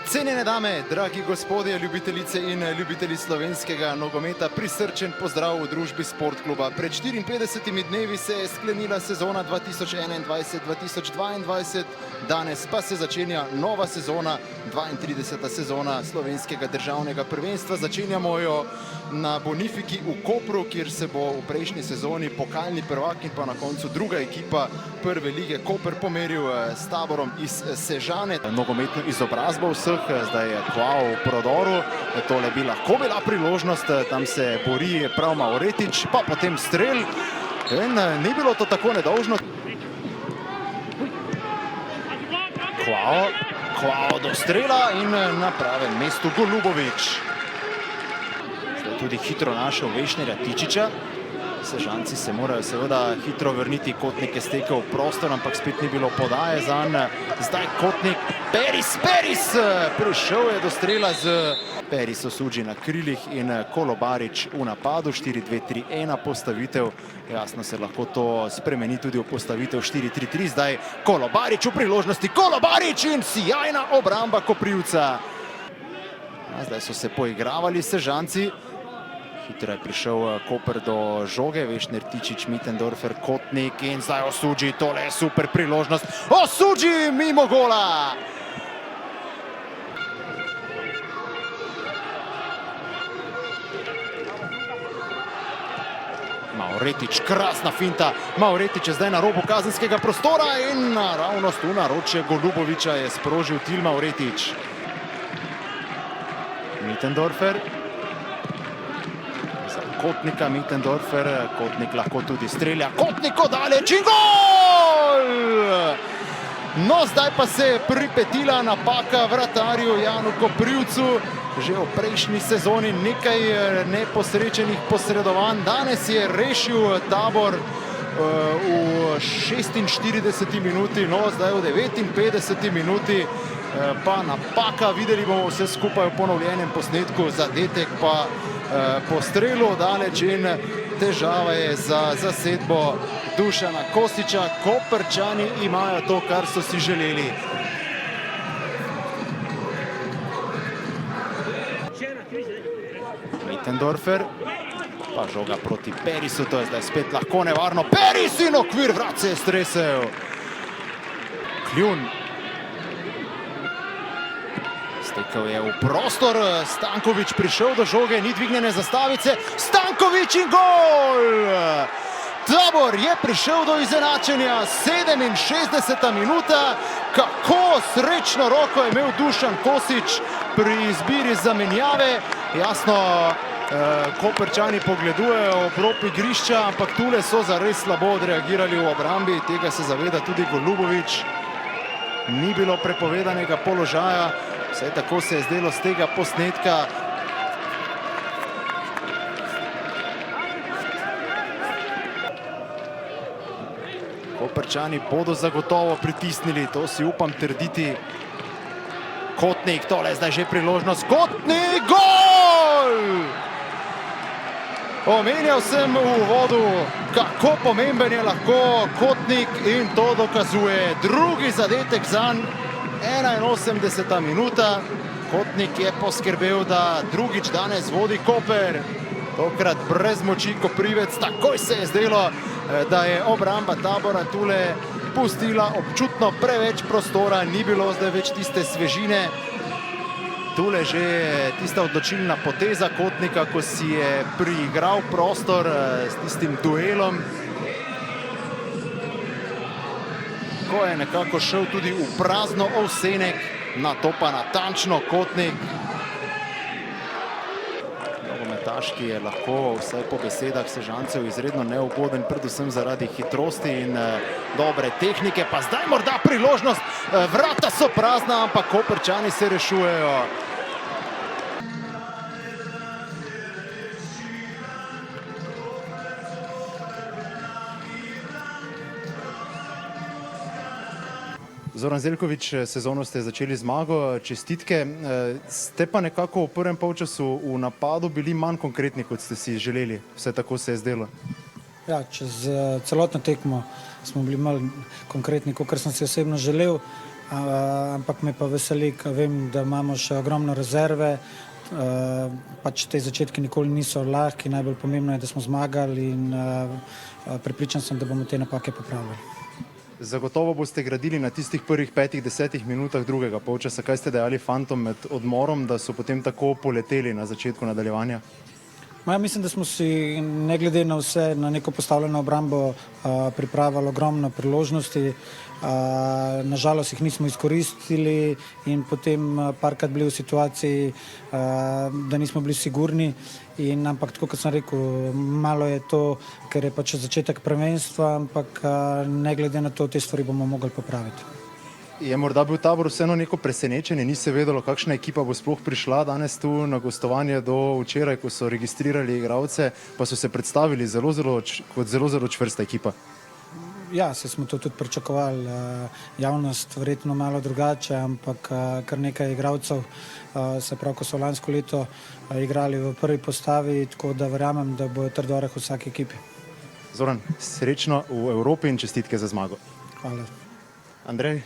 Cenjene dame, dragi gospodje, ljubitelice in ljubitelji slovenskega nogometa, prisrčen pozdrav v družbi Sportkluba. Pred 54 dnevi se je sklenila sezona 2021-2022, danes pa se začenja nova sezona, 32. sezona slovenskega državnega prvenstva. Začenjamo jo na Bonifiki v Kopru, kjer se bo v prejšnji sezoni pokalni prvak in pa na koncu druga ekipa prve lige Koper pomeril s Taborom iz Sežane. Nogometno izobrazbo vseh, zdaj je Kvao v prodoru, tole bi lahko bila priložnost, tam se bori prav Mauretič, pa potem strel in ni bilo to tako nedolžno. Kvao do strela in na pravem mestu Golubovič. Zdaj tudi hitro našel Vešnerja Tičiča. Sežanci se morajo seveda hitro vrniti, Kotnik je stekel v prostor, ampak spet ni bilo podaje zanj. Zdaj Kotnik, Peris, prišel je do strela z Peris Osuđi na krilih in Kolobarič v napadu, 4-2-3-1 postavitev. Jasno se lahko to spremeni tudi v postavitev 4-3-3, zdaj Kolobarič v priložnosti, Kolobarič in sjajna obramba Koprivca. Zdaj so se poigravali Sežanci. Hitro je prišel Koper do žoge, Vešner, Tičič, Mittendorfer, Kotnik in zdaj Osuđi, tole je super priložnost. Osuđi mimo gola! Mauretič, krasna finta. Mauretič je zdaj na robu kazenskega prostora in naravnost v naročje Goluboviča je sprožil Til Mauretič. Mittendorfer. Kotnika, Mittendorfer, Kotnik lahko tudi strelja, Kotnik odaleč in gol! No, zdaj pa se je pripetila napaka vratarju Janu Koprivcu. Že v prejšnji sezoni nekaj neposrečenih posredovanj. Danes je rešil Tabor v 46. minuti, no zdaj v 59. minuti pa napaka. Videli bomo vse skupaj v ponovljenem posnetku, zadetek pa po strelu daleč in težava je za zasedbo Dušana Kosiča. Koprčani imajo to, kar so si želeli. Mittendorfer, pa žoga proti Perisu, to je zdaj spet lahko nevarno. Peris in okvir vrat se je stresel. Kljun. Stekel je v prostor, Stankovič prišel do žoge, ni dvignjene zastavice, Stankovič in gol! Tabor je prišel do izenačenja, 67. minuta, kako srečno roko je imel Dušan Kosič pri izbiri zamenjave. Jasno, Koprčani pogledujejo ob rob igrišča, ampak tule so zares slabo odreagirali v obrambi, tega se zaveda tudi Golubovič. Ni bilo prepovedanega položaja. Vse tako se je zdelo z tega posnetka. Koprčani bodo zagotovo pritisnili, to si upam trditi. Kotnik, tole je zdaj že priložnost. Kotnik, gol! Omenjal sem v uvodu, kako pomemben je lahko Kotnik in to dokazuje. Drugi zadetek zanj. 81. minuta, Kotnik je poskrbel, da drugič danes vodi Koper, tokrat brez moči Koprivec. Takoj se je zdelo, da je obramba Tabora tule pustila občutno preveč prostora, ni bilo zdaj več tiste svežine. Tule že tista odločilna poteza Kotnika, ko si je priigral prostor s tistim duelom. Ko je nekako šel tudi v prazno Ovsenek, na to pa natančno Kotnik. Nogometaš, ki je lahko vsaj po besedah Sežancev izredno neugoden, predvsem zaradi hitrosti in dobre tehnike. Pa zdaj morda priložnost, vrata so prazna, ampak Koprčani se rešujejo. Zoran Zeljković, sezono ste začeli zmago, čestitke. Ste pa nekako v prvem polčasu v napadu bili manj konkretni, kot ste si želeli. Vse tako se je zdelo. Ja, čez celotno tekmo smo bili malo konkretni, kot sem si osebno želel. ampak me pa veseli, ker vem, da imamo še ogromno rezerve. Pač te začetki nikoli niso lahki, najbolj pomembno je, da smo zmagali in prepričan sem, da bomo te napake popravili. Zagotovo boste gradili na tistih prvih 5-10 minutah drugega polčasa. Kaj ste dejali fantom med odmorom, da so potem tako poleteli na začetku nadaljevanja? Mislim, da smo si ne glede na vse, na neko postavljeno obrambo pripravili ogromno priložnosti. Nažalost jih nismo izkoristili in potem parkrat bili v situaciji, da nismo bili sigurni. Ampak tako, kot sem rekel, malo je to, ker je pač začetek prvenstva, ampak ne glede na to, te stvari bomo mogli popraviti. Je morda bil Tabor vseeno neko presenečenje, ni se vedelo, kakšna ekipa bo sploh prišla danes tu na gostovanje do včeraj, ko so registrirali igralce, pa so se predstavili kot zelo čvrsta ekipa. Ja, se smo to tudi pričakovali. Javnost verjetno malo drugače, ampak kar nekaj igralcev, se pravi, ko so lansko leto igrali v prvi postavi, tako da verjamem, da bo trd oreh v vsaki ekipi. Zoran, srečno v Evropi in čestitke za zmago. Hvala. Andrej,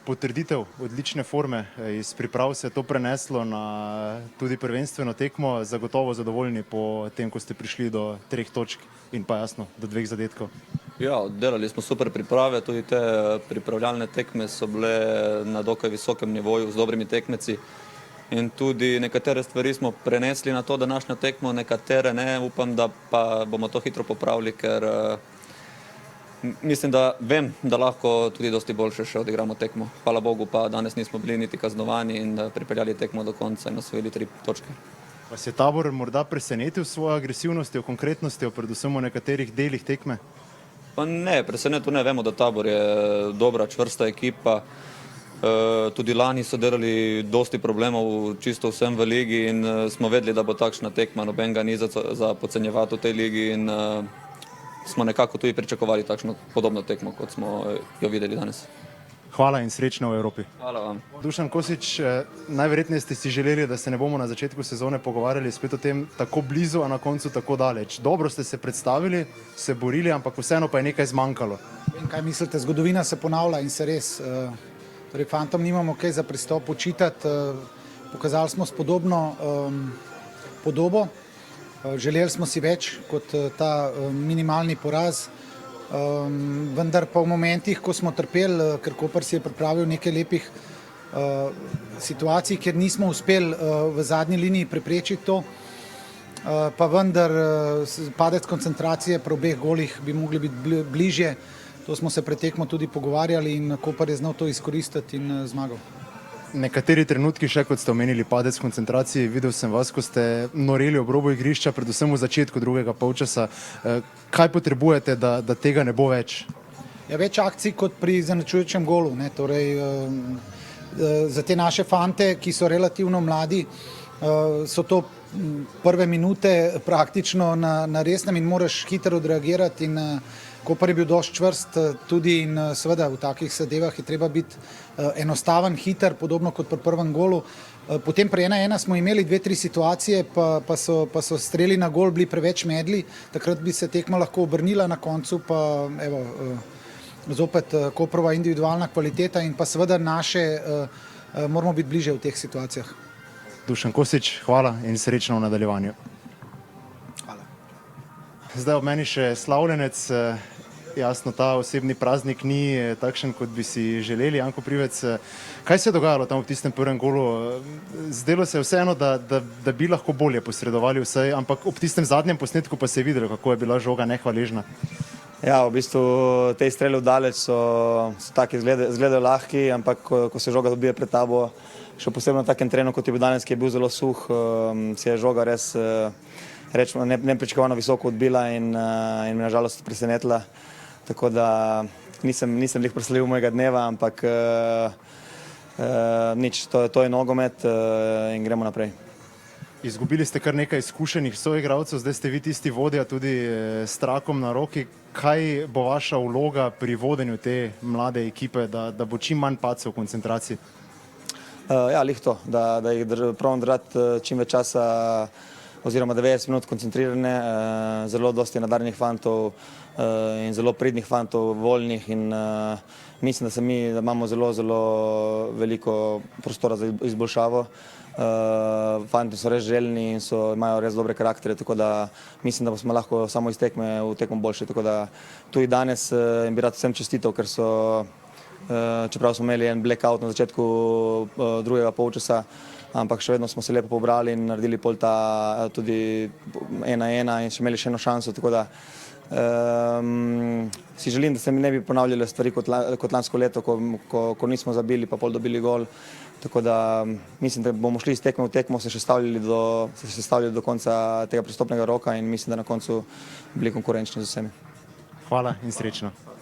potrditev odlične forme, iz priprav se je to preneslo na tudi prvenstveno tekmo, zagotovo zadovoljni po tem, ko ste prišli do 3 točk in pa jasno do 2 zadetkov. Ja, oddelali smo super priprave, tudi te pripravljalne tekme so bile na dokaj visokem nivoju z dobrimi tekmeci in tudi nekatere stvari smo prenesli na to današnjo tekmo, nekatere ne, upam, da pa bomo to hitro popravili, ker mislim, da vem, da lahko tudi dosti boljše še odigramo tekmo. Hvala Bogu, pa danes nismo bili niti kaznovani in pripeljali tekmo do konca in osvojili 3 točke. Vas je Tabor morda presenetil svojo agresivnostjo, konkretnostjo, predvsem v nekaterih delih tekme? Pa ne, presenetil ne, vemo, da Tabor je dobra, čvrsta ekipa. Tudi lani so delali dosti problemov čisto vsem v ligi in smo vedeli, da bo takšna tekma, nobenega ni za podcenjevati v tej ligi in smo nekako tudi pričakovali takšno podobno tekmo, kot smo jo videli danes. Hvala in srečno v Evropi. Hvala vam. Dušan Kosič, najverjetneje ste si želeli, da se ne bomo na začetku sezone pogovarjali spet o tem tako blizu, a na koncu tako daleč. Dobro ste se predstavili, se borili, ampak vseeno pa je nekaj zmanjkalo. Vem, kaj mislite, zgodovina se ponavlja in se res. Torej, fantom nimamo kaj za pristop očitati. Pokazali smo spodobno podobo. Želeli smo si več kot ta minimalni poraz, vendar pa v momentih, ko smo trpeli, ker Koper si je pripravil nekaj lepih situacij, kjer nismo uspeli v zadnji liniji preprečiti to, pa vendar padec koncentracije pri obeh golih bi mogli biti bližje. To smo se pred tekmo tudi pogovarjali in Koper je znal to izkoristiti in zmagal. Nekateri trenutki še, kot ste omenili, padec koncentracije. Videl sem vas, ko ste noreli ob robu igrišča, predvsem v začetku drugega polčasa. Kaj potrebujete, da tega ne bo več? Ja, več akcij kot pri izenačujočem golu. Torej, za te naše fante, ki so relativno mladi, so to prve minute praktično na resnem in moraš hitro odreagirati in Koper je bil dosti čvrst tudi in seveda v takih zadevah je treba biti enostaven, hiter, podobno kot pri prvem golu. Potem pri 1-1 smo imeli 2-3 situacije, pa so streli na gol bili preveč medli, takrat bi se tekma lahko obrnila, na koncu pa evo, zopet Koprova individualna kvaliteta in pa seveda naše moramo biti bliže v teh situacijah. Dušan Kosič, hvala in srečno v nadaljevanju. Hvala. Zdaj ob meni še slavljenec. Jasno, ta osebni praznik ni takšen, kot bi si želeli. Janko Privec, kaj se je dogajalo tam v tistem prvem golu? Zdelo se je vseeno, da bi lahko bolje posredovali vse, ampak ob tistem zadnjem posnetku pa se je videlo, kako je bila žoga nehvaležna. Ja, v bistvu te strele vdaleč so tako izgledajo lahki, ampak ko se žoga dobije pred tabo, še posebno na takem terenu, kot je bil danes, ki je bil zelo suh, se je žoga res rečemo nepričakovano visoko odbila in me nažalost presenetila. Tako da nisem lih proslavil mojega dneva, ampak nič, to je nogomet in gremo naprej. Izgubili ste kar nekaj izkušenih soigralcev, zdaj ste vi tisti vodja tudi s trakom na roki. Kaj bo vaša vloga pri vodenju te mlade ekipe, da bo čim manj padcev v koncentraciji? Ja, lih to, da jih probam držati čim več časa oziroma 90 minut koncentrirane, zelo dosti nadarjenih fantov, in zelo pridnih fantov, voljnih in mislim, da imamo zelo veliko prostora za izboljšavo. Fanti so res željni in imajo res dobre karaktere, tako da mislim, da smo lahko samo iz tekme v tekmo boljši. Tako da tudi danes bi rad vsem čestitev, ker čeprav smo imeli en blackout na začetku drugega polčasa, ampak še vedno smo se lepo pobrali in naredili pol ta tudi 1-1 in še imeli še eno šanso, tako da si želim, da se mi ne bi ponavljale stvari kot lansko leto, ko nismo zabili pa pol dobili gol, tako da mislim, da bomo šli iz tekme v tekmo, se še stavljali do konca tega prestopnega roka in mislim, da na koncu bili konkurenčni z vsemi. Hvala in srečno.